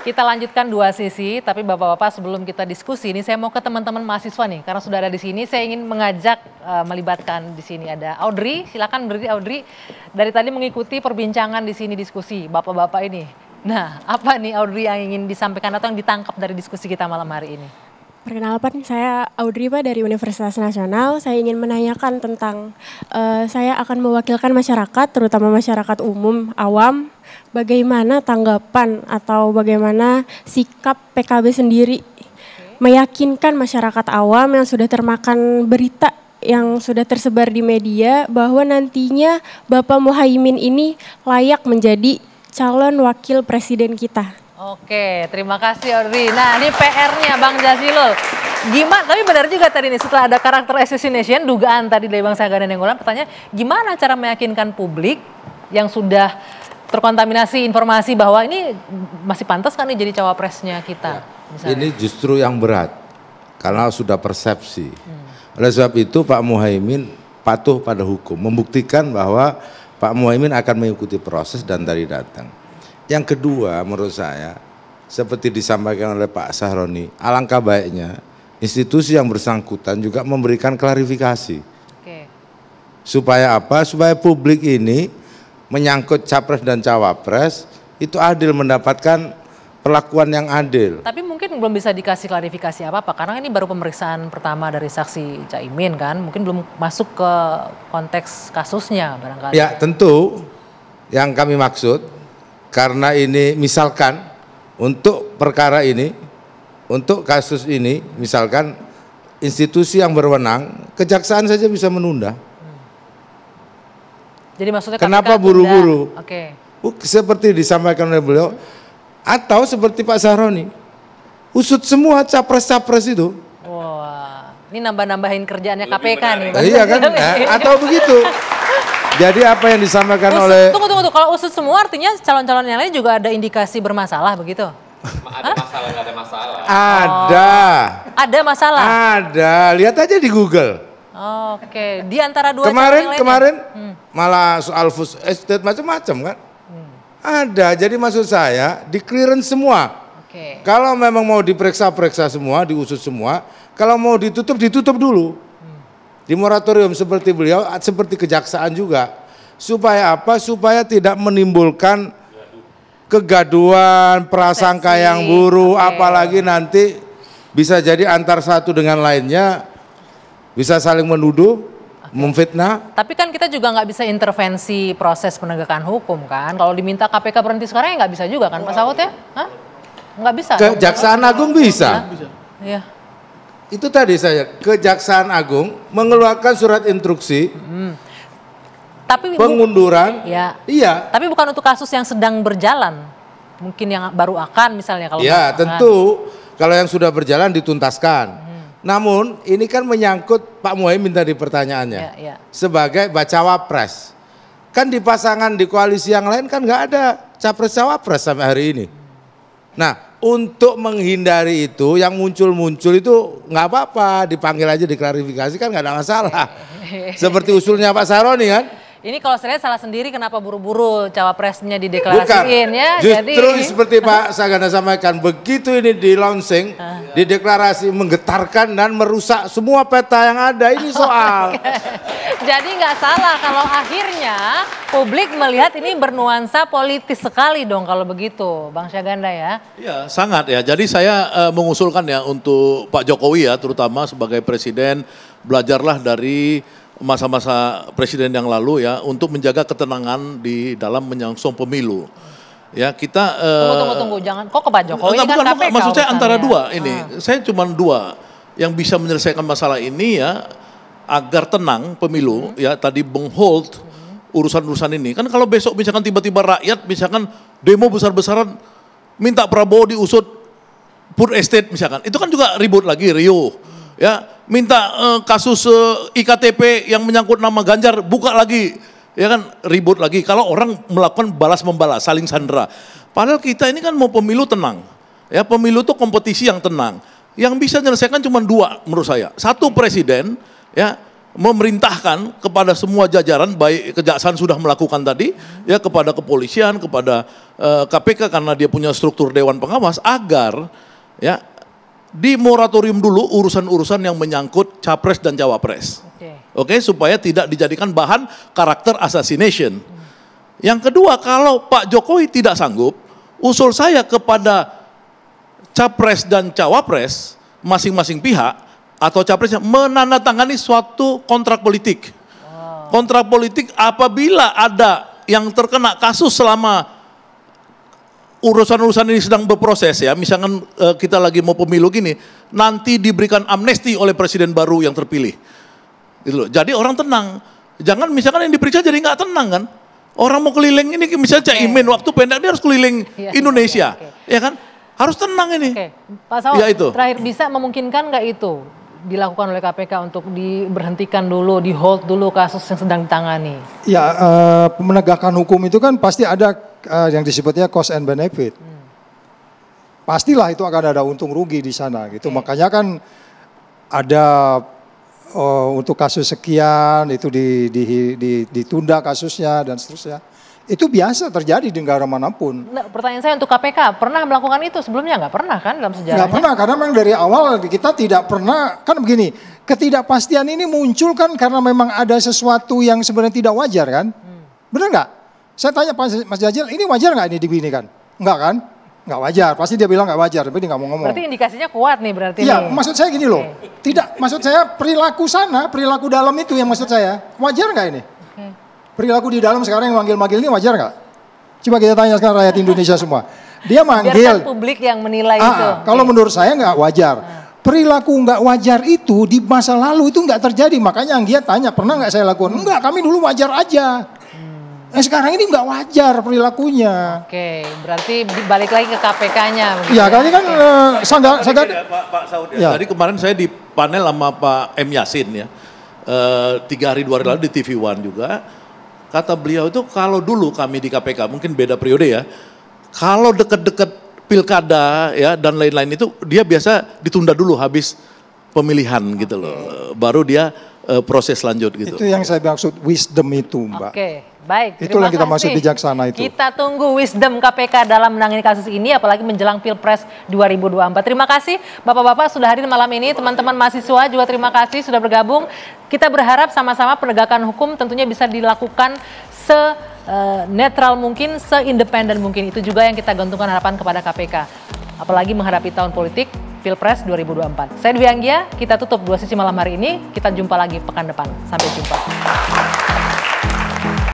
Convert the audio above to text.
Kita lanjutkan dua sisi, tapi Bapak-Bapak sebelum kita diskusi ini saya mau ke teman-teman mahasiswa nih, karena sudah ada di sini. Saya ingin mengajak melibatkan di sini ada Audrey, silakan berdiri Audrey. Dari tadi mengikuti perbincangan di sini diskusi Bapak-Bapak ini. Nah, apa nih Audrey yang ingin disampaikan atau yang ditangkap dari diskusi kita malam hari ini? Perkenalkan, saya Audrey Pak dari Universitas Nasional. Saya ingin menanyakan tentang saya akan mewakilkan masyarakat, terutama masyarakat umum, awam. Bagaimana tanggapan atau bagaimana sikap PKB sendiri meyakinkan masyarakat awam yang sudah termakan berita yang sudah tersebar di media bahwa nantinya Bapak Muhaimin ini layak menjadi calon wakil presiden kita. Oke, terima kasih Audrey. Nah, ini PR-nya Bang Jazilul. Gimana, tapi benar juga tadi nih setelah ada karakter assassination, dugaan tadi dari Bang Sagana Nainggolan, pertanyaan gimana cara meyakinkan publik yang sudah terkontaminasi informasi bahwa ini masih pantas kan nih jadi cawapresnya kita. Ya, ini justru yang berat karena sudah persepsi. Oleh sebab itu Pak Muhaimin patuh pada hukum, membuktikan bahwa Pak Muhaimin akan mengikuti proses dan tadi datang. Yang kedua menurut saya seperti disampaikan oleh Pak Sahroni, alangkah baiknya institusi yang bersangkutan juga memberikan klarifikasi. Oke. Supaya apa? Supaya publik ini menyangkut capres dan cawapres itu adil, mendapatkan perlakuan yang adil. Tapi mungkin belum bisa dikasih klarifikasi apa-apa karena ini baru pemeriksaan pertama dari saksi Caimin kan, mungkin belum masuk ke konteks kasusnya barangkali. Ya tentu yang kami maksud karena ini misalkan untuk perkara ini, untuk kasus ini misalkan institusi yang berwenang, kejaksaan saja bisa menunda. Jadi maksudnya kenapa buru-buru? Oke. Seperti disampaikan oleh beliau, atau seperti Pak Sahroni, usut semua capres-capres itu. Wah, ini nambah-nambahin kerjaannya KPK nih. Iya kan? Atau begitu. Jadi apa yang disampaikan oleh... Tunggu, kalau usut semua artinya calon-calon yang lain juga ada indikasi bermasalah begitu? Ada masalah, nggak ada masalah. Ada. Ada masalah? Ada, lihat aja di Google. Oke, di antara dua kemarin malah soal food estate macam-macam kan, ada. Jadi maksud saya di clearance semua. Kalau memang mau diperiksa semua, diusut semua. Kalau mau ditutup dulu. Di moratorium seperti beliau, seperti kejaksaan juga. Supaya apa? Supaya tidak menimbulkan kegaduhan, prasangka yang buruk, apalagi nanti bisa jadi antar satu dengan lainnya. Bisa saling menuduh, memfitnah. Tapi kan kita juga nggak bisa intervensi proses penegakan hukum kan. Kalau diminta KPK berhenti sekarang ya nggak bisa juga kan Pak Saud ya? Hah? Nggak bisa. Kejaksaan Agung bisa. Iya. Itu tadi saya, Kejaksaan Agung mengeluarkan surat instruksi tapi pengunduran. Ya. Iya. Tapi bukan untuk kasus yang sedang berjalan. Mungkin yang baru akan misalnya kalau. Ya tentu kalau yang sudah berjalan dituntaskan. Namun ini kan menyangkut Pak Muhaimin tadi pertanyaannya sebagai bacawa pres. Kan di pasangan di koalisi yang lain kan nggak ada capres cawapres sampai hari ini. Nah untuk menghindari itu yang muncul-muncul itu nggak apa-apa, dipanggil aja diklarifikasi kan nggak ada masalah. Seperti usulnya Pak Sahroni kan. Ini kalau saya lihat salah sendiri kenapa buru-buru cawapresnya dideklarasiin ya. Justru seperti Pak Sagana sampaikan, begitu ini di launching, dideklarasi menggetarkan dan merusak semua peta yang ada, ini soal. Jadi nggak salah kalau akhirnya publik melihat ini bernuansa politis sekali dong kalau begitu, Bang Syaganda ya. Iya sangat ya, jadi saya mengusulkan ya untuk Pak Jokowi ya terutama sebagai presiden, belajarlah dari masa-masa presiden yang lalu ya untuk menjaga ketenangan di dalam menyongsong pemilu. Ya kita tunggu jangan kok ke Pak Jokowi kan KPK. Maksud saya antara dua ini. Saya cuma dua yang bisa menyelesaikan masalah ini ya agar tenang pemilu ya tadi menghold urusan-urusan ini. Kan kalau besok misalkan tiba-tiba rakyat misalkan demo besar-besaran minta Prabowo diusut food estate misalkan. Itu kan juga ribut lagi Rio. Ya, minta kasus IKTP yang menyangkut nama Ganjar buka lagi, ya kan ribut lagi. Kalau orang melakukan balas-membalas, saling sandera. Padahal kita ini kan mau pemilu tenang, ya pemilu itu kompetisi yang tenang. Yang bisa menyelesaikan cuma dua menurut saya. Satu presiden, ya memerintahkan kepada semua jajaran, baik kejaksaan sudah melakukan tadi, ya kepada kepolisian, kepada KPK karena dia punya struktur dewan pengawas, agar ya di moratorium dulu urusan-urusan yang menyangkut capres dan cawapres. Oke, supaya tidak dijadikan bahan karakter assassination. Yang kedua, kalau Pak Jokowi tidak sanggup, usul saya kepada capres dan cawapres masing-masing pihak atau capresnya menandatangani suatu kontrak politik. Kontrak politik apabila ada yang terkena kasus selama urusan-urusan ini sedang berproses ya, misalkan kita lagi mau pemilu gini, nanti diberikan amnesti oleh presiden baru yang terpilih. Gitu loh. Jadi orang tenang. Jangan misalkan yang diperiksa jadi nggak tenang kan. Orang mau keliling ini misalnya Caimin waktu pendek dia harus keliling Indonesia. Ya kan? Harus tenang ini. Pak Saud, ya itu. terakhir bisa memungkinkan nggak itu dilakukan oleh KPK untuk diberhentikan dulu, di hold dulu kasus yang sedang ditangani? Ya, penegakan hukum itu kan pasti ada yang disebutnya cost and benefit. Pastilah itu akan ada untung rugi di sana gitu. Makanya kan ada untuk kasus sekian itu ditunda kasusnya dan seterusnya. Itu biasa terjadi di negara manapun. Nah, pertanyaan saya untuk KPK, pernah melakukan itu sebelumnya? Nggak pernah kan dalam sejarahnya? Nggak pernah, karena memang dari awal kita tidak pernah, kan begini, ketidakpastian ini muncul kan karena memang ada sesuatu yang sebenarnya tidak wajar kan? Benar nggak? Saya tanya Mas Jajil, ini wajar nggak ini diginikan? Nggak kan? Nggak wajar, pasti dia bilang nggak wajar, tapi dia nggak mau ngomong. Berarti indikasinya kuat nih berarti. Iya, nih. maksud saya gini loh, tidak, maksud saya perilaku sana, perilaku dalam itu yang maksud saya, wajar nggak ini? Perilaku di dalam sekarang yang manggil-manggil ini wajar nggak? Coba kita tanya sekarang rakyat Indonesia semua. Dia manggil. Biarkan publik yang menilai itu. Kalau menurut saya nggak wajar. Perilaku nggak wajar itu di masa lalu itu nggak terjadi. Makanya yang dia tanya, pernah nggak saya lakukan? Enggak, kami dulu wajar aja. Sekarang ini nggak wajar perilakunya. Oke, berarti balik lagi ke KPK-nya. Iya, kali kan sangat. Pak Saud ya. Tadi kemarin saya di panel sama Pak M. Yasin ya. 3 hari 2 hari lalu di TV One juga. Kata beliau itu kalau dulu kami di KPK, mungkin beda periode ya, kalau deket-deket pilkada ya dan lain-lain itu dia biasa ditunda dulu habis pemilihan gitu loh, baru dia proses lanjut gitu. Itu yang saya maksud wisdom itu, Mbak. Oke, baik. Itulah yang kita maksud bijaksana itu. Kita tunggu wisdom KPK dalam menangani kasus ini, apalagi menjelang Pilpres 2024. Terima kasih Bapak-Bapak sudah hadir malam ini, teman-teman mahasiswa juga terima kasih sudah bergabung. Kita berharap sama-sama penegakan hukum tentunya bisa dilakukan netral mungkin, se-independen mungkin. Itu juga yang kita gantungkan harapan kepada KPK. Apalagi menghadapi tahun politik Pilpres 2024. Saya Dwi Anggia, kita tutup 2 sisi malam hari ini. Kita jumpa lagi pekan depan. Sampai jumpa.